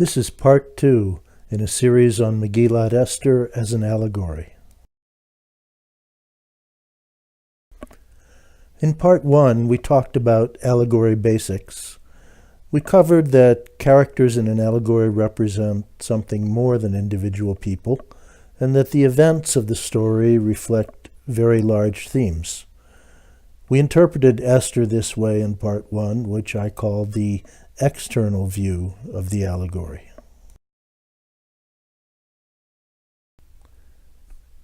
This is part 2 in a series on Megillat Esther as an allegory. In part 1, we talked about allegory basics. We covered that characters in an allegory represent something more than individual people, and that the events of the story reflect very large themes. We interpreted Esther this way in part 1, which I call the external view of the allegory.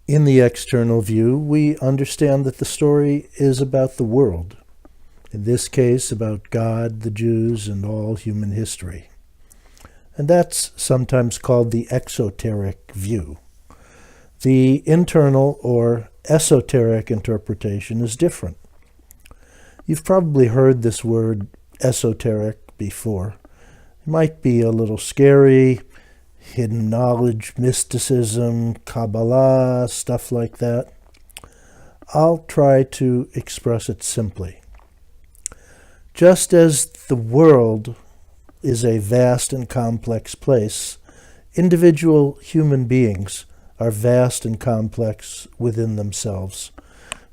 In the external view, we understand that the story is about the world, in this case about God, the Jews, and all human history. And that's sometimes called the exoteric view. The internal or esoteric interpretation is different. You've probably heard this word esoteric before. It might be a little scary, hidden knowledge, mysticism, Kabbalah, stuff like that. I'll try to express it simply. Just as the world is a vast and complex place, individual human beings are vast and complex within themselves.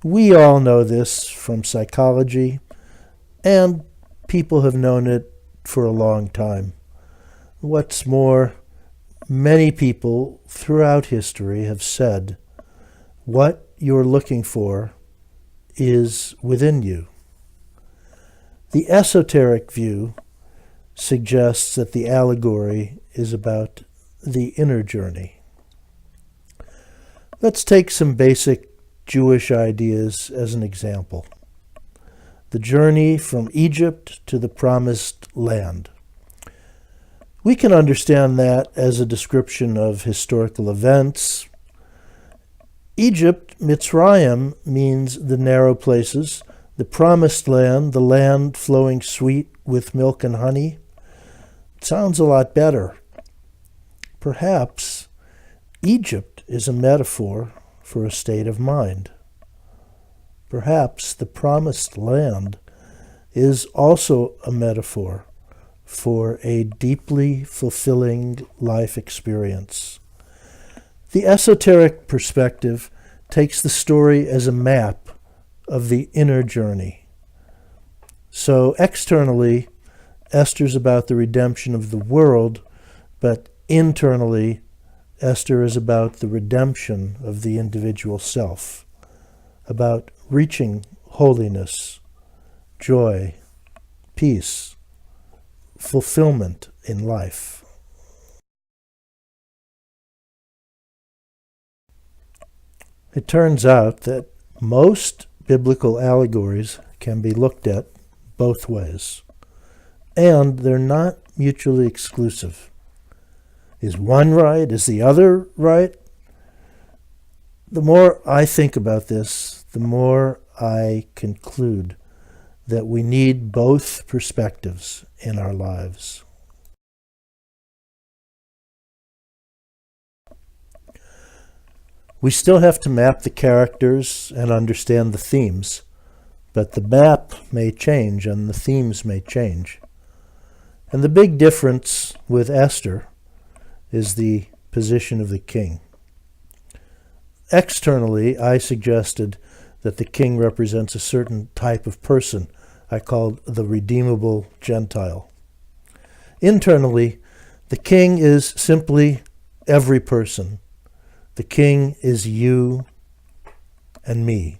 We all know this from psychology, and people have known it for a long time. What's more, many people throughout history have said, what you're looking for is within you. The esoteric view suggests that the allegory is about the inner journey. Let's take some basic Jewish ideas as an example. The journey from Egypt to the Promised Land. We can understand that as a description of historical events. Egypt, Mitzrayim, means the narrow places. The Promised Land, the land flowing sweet with milk and honey. It sounds a lot better. Perhaps Egypt is a metaphor for a state of mind. Perhaps the Promised Land is also a metaphor for a deeply fulfilling life experience. The esoteric perspective takes the story as a map of the inner journey. So externally, Esther's about the redemption of the world, but internally, Esther is about the redemption of the individual self, about reaching holiness, joy, peace, fulfillment in life. It turns out that most biblical allegories can be looked at both ways, and they're not mutually exclusive. Is one right? Is the other right? The more I think about this, the more I conclude that we need both perspectives in our lives. We still have to map the characters and understand the themes, but the map may change and the themes may change. And the big difference with Esther is the position of the king. Externally, I suggested that the king represents a certain type of person I called the redeemable Gentile. Internally, the king is simply every person. The king is you and me.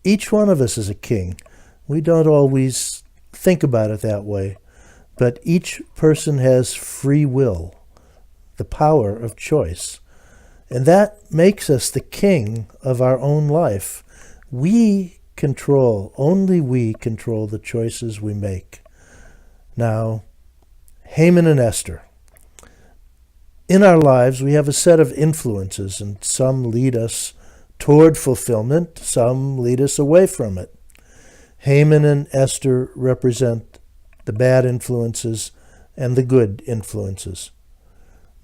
Each one of us is a king. We don't always think about it that way, but each person has free will, the power of choice. And that makes us the king of our own life. Only we control the choices we make. Now, Haman and Esther. In our lives, we have a set of influences, and some lead us toward fulfillment, some lead us away from it. Haman and Esther represent the bad influences and the good influences.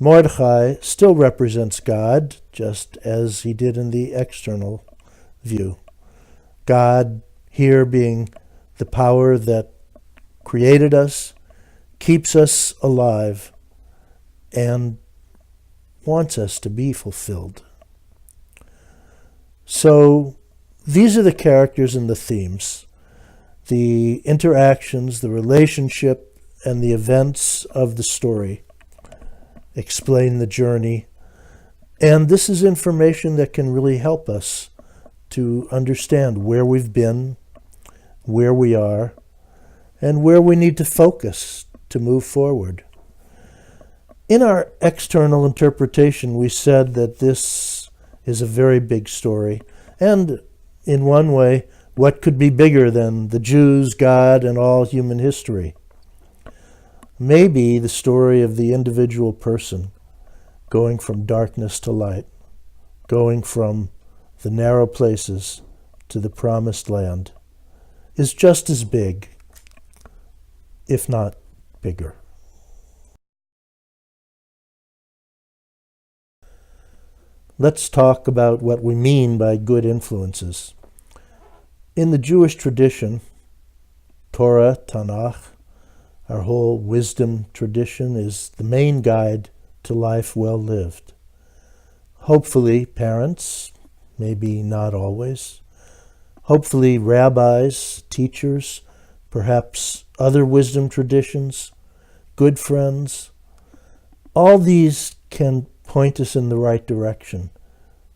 Mordecai still represents God, just as he did in the external view. God here being the power that created us, keeps us alive, and wants us to be fulfilled. So these are the characters and the themes, the interactions, the relationship, and the events of the story explain the journey. And this is information that can really help us to understand where we've been, where we are, and where we need to focus to move forward. In our external interpretation, we said that this is a very big story, and in one way, what could be bigger than the Jews, God, and all human history? Maybe the story of the individual person going from darkness to light, going from the narrow places to the promised land, is just as big, if not bigger. Let's talk about what we mean by good influences. In the Jewish tradition, Torah, Tanakh, our whole wisdom tradition is the main guide to life well lived. Hopefully, parents, maybe not always. Hopefully, rabbis, teachers, perhaps other wisdom traditions, good friends. All these can point us in the right direction,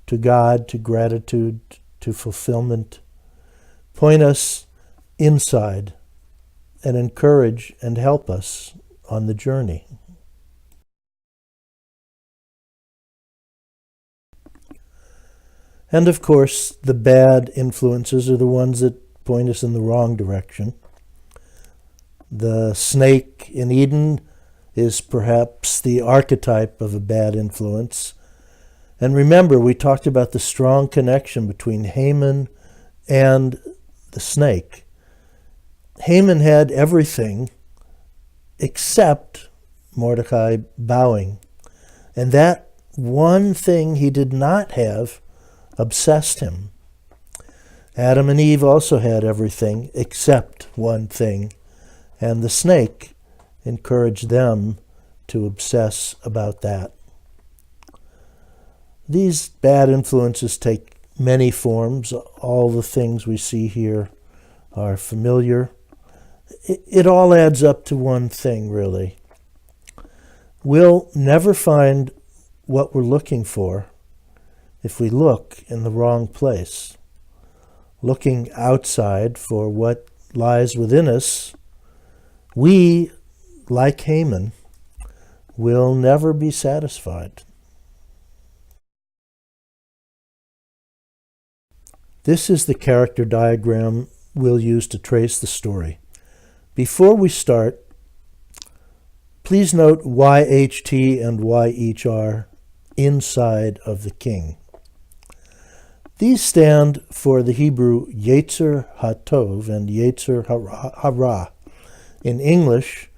to God, to gratitude, to fulfillment. Point us inside and encourage and help us on the journey. And of course, the bad influences are the ones that point us in the wrong direction. The snake in Eden is perhaps the archetype of a bad influence. And remember, we talked about the strong connection between Haman and the snake. Haman had everything except Mordecai bowing. And that one thing he did not have obsessed him. Adam and Eve also had everything except one thing. And the snake encouraged them to obsess about that. These bad influences take many forms. All the things we see here are familiar. It all adds up to one thing, really. We'll never find what we're looking for if we look in the wrong place. Looking outside for what lies within us, we, like Haman, will never be satisfied. This is the character diagram we'll use to trace the story. Before we start, please note YHT and YHR inside of the king. These stand for the Hebrew Yetzer HaTov and Yetzer Hara. In English,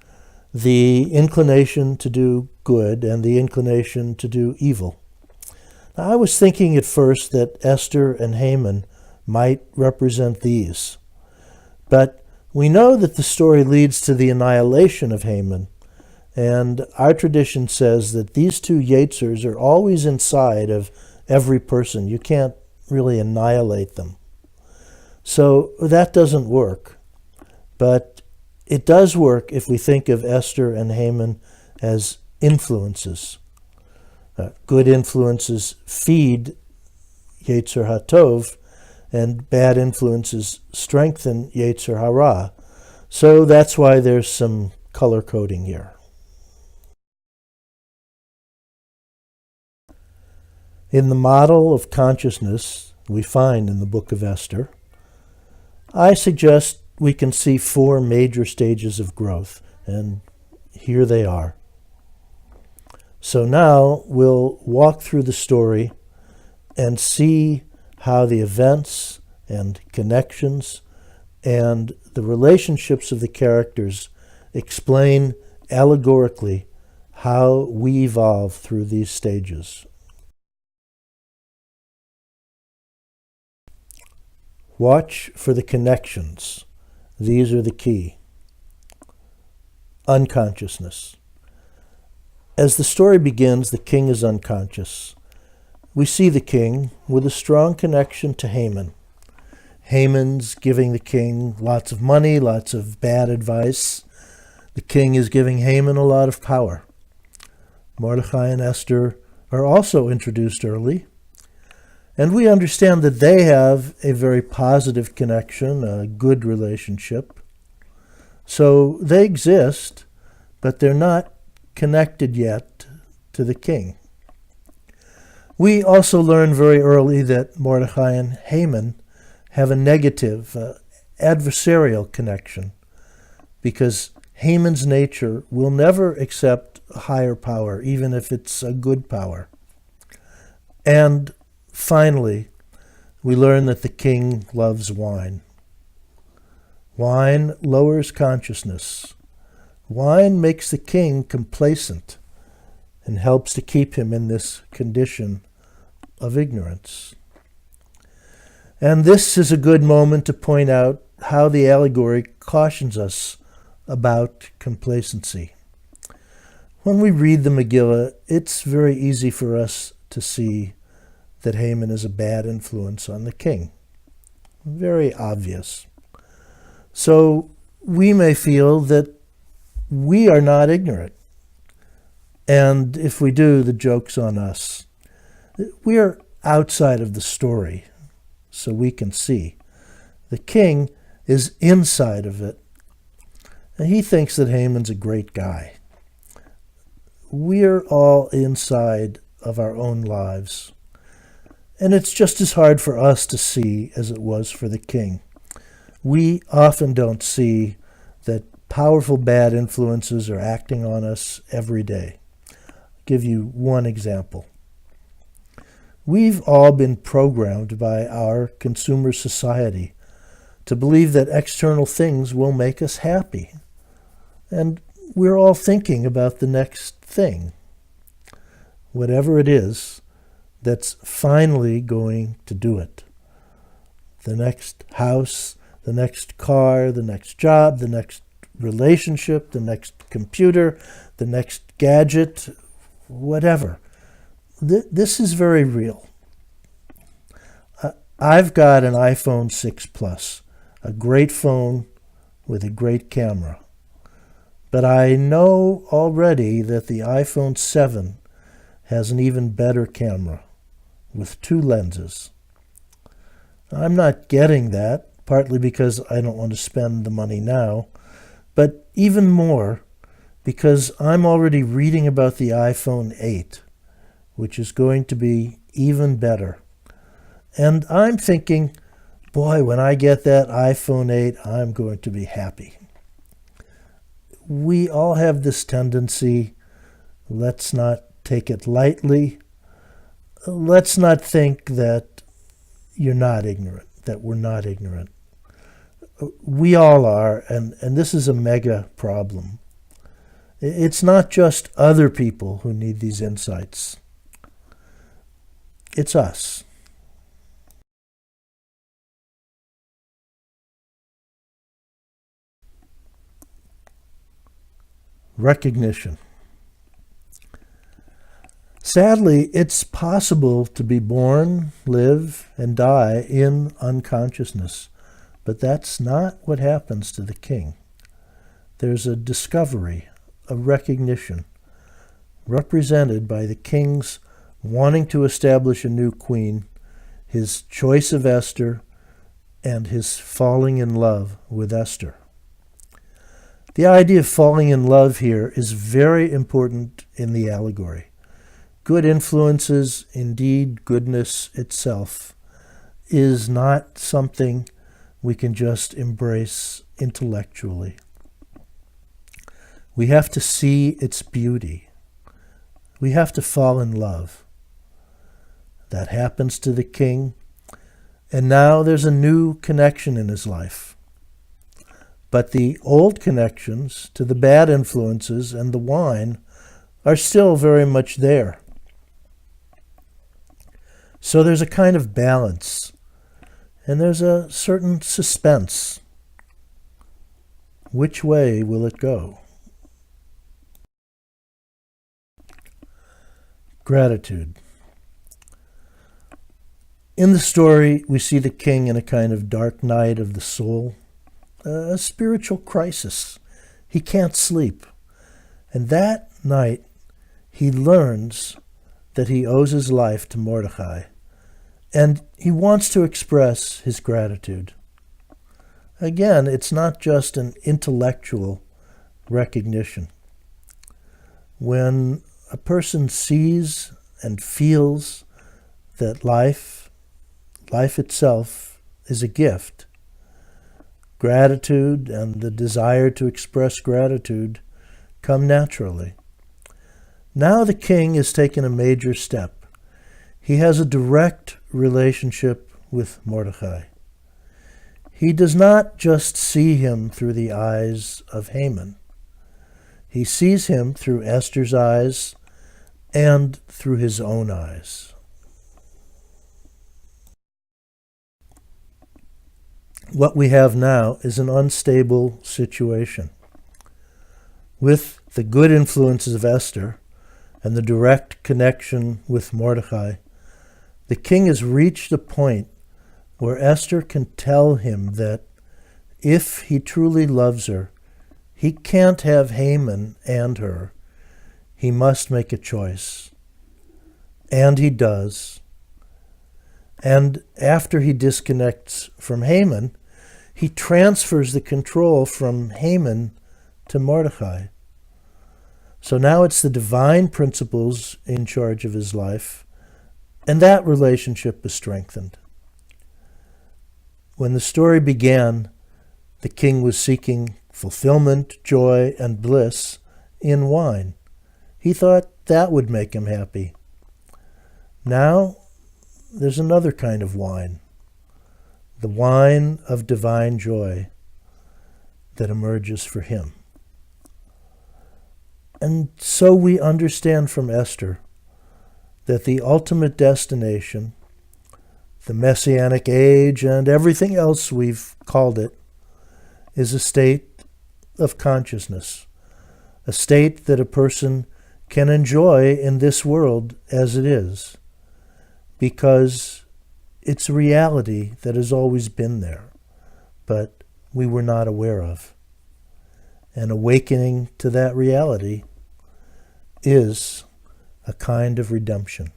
the inclination to do good and the inclination to do evil. Now, I was thinking at first that Esther and Haman might represent these, but we know that the story leads to the annihilation of Haman, and our tradition says that these two Yetzers are always inside of every person. You can't really annihilate them. So that doesn't work, but it does work if we think of Esther and Haman as influences. Good influences feed Yetzer HaTov, and bad influences strengthen Yetzer Hara. So that's why there's some color coding here. In the model of consciousness we find in the book of Esther, I suggest we can see 4 major stages of growth, and here they are. So now we'll walk through the story and see how the events and connections and the relationships of the characters explain allegorically how we evolve through these stages. Watch for the connections. These are the key. unconsciousness. As the story begins, the king is unconscious. We see the king with a strong connection to Haman. Haman's giving the king lots of money, lots of bad advice. The king is giving Haman a lot of power. Mordecai and Esther are also introduced early, and we understand that they have a very positive connection, a good relationship. So they exist, but they're not connected yet to the king. We also learn very early that Mordecai and Haman have a negative, adversarial connection, because Haman's nature will never accept a higher power, even if it's a good power. And finally, we learn that the king loves wine. Wine lowers consciousness. Wine makes the king complacent and helps to keep him in this condition of ignorance. And this is a good moment to point out how the allegory cautions us about complacency. When we read the Megillah, it's very easy for us to see that Haman is a bad influence on the king. Very obvious. So we may feel that we are not ignorant. And if we do, the joke's on us. We are outside of the story, so we can see. The king is inside of it, and he thinks that Haman's a great guy. We're all inside of our own lives, and it's just as hard for us to see as it was for the king. We often don't see that powerful bad influences are acting on us every day. I'll give you one example. We've all been programmed by our consumer society to believe that external things will make us happy. And we're all thinking about the next thing, whatever it is, that's finally going to do it. The next house, the next car, the next job, the next relationship, the next computer, the next gadget, whatever. This is very real. I've got an iPhone 6 Plus, a great phone with a great camera. But I know already that the iPhone 7 has an even better camera with 2 lenses. I'm not getting that, partly because I don't want to spend the money now, but even more because I'm already reading about the iPhone 8, which is going to be even better. And I'm thinking, boy, when I get that iPhone 8, I'm going to be happy. We all have this tendency. Let's not take it lightly. Let's not think that you're not ignorant, that we're not ignorant. We all are, and this is a mega problem. It's not just other people who need these insights. It's us. Recognition. Sadly, it's possible to be born, live, and die in unconsciousness, but that's not what happens to the king. There's a discovery, a recognition, represented by the king's wanting to establish a new queen, his choice of Esther, and his falling in love with Esther. The idea of falling in love here is very important in the allegory. Good influences, indeed goodness itself, is not something we can just embrace intellectually. We have to see its beauty. We have to fall in love. That happens to the king, and now there's a new connection in his life. But the old connections to the bad influences and the wine are still very much there. So there's a kind of balance, and there's a certain suspense. Which way will it go? Gratitude. In the story, we see the king in a kind of dark night of the soul, a spiritual crisis. He can't sleep. And that night, he learns that he owes his life to Mordecai, and he wants to express his gratitude. Again, it's not just an intellectual recognition. When a person sees and feels that life itself is a gift, gratitude and the desire to express gratitude come naturally. Now the king has taken a major step. He has a direct relationship with Mordecai. He does not just see him through the eyes of Haman. He sees him through Esther's eyes and through his own eyes. What we have now is an unstable situation. With the good influences of Esther and the direct connection with Mordecai, the king has reached a point where Esther can tell him that if he truly loves her, he can't have Haman and her. He must make a choice. And he does. And after he disconnects from Haman, he transfers the control from Haman to Mordecai. So now it's the divine principles in charge of his life, and that relationship is strengthened. When the story began, the king was seeking fulfillment, joy, and bliss in wine. He thought that would make him happy. Now, there's another kind of wine, the wine of divine joy that emerges for him. And so we understand from Esther that the ultimate destination, the Messianic age and everything else we've called it, is a state of consciousness, a state that a person can enjoy in this world as it is, because it's a reality that has always been there, but we were not aware of. And awakening to that reality is a kind of redemption.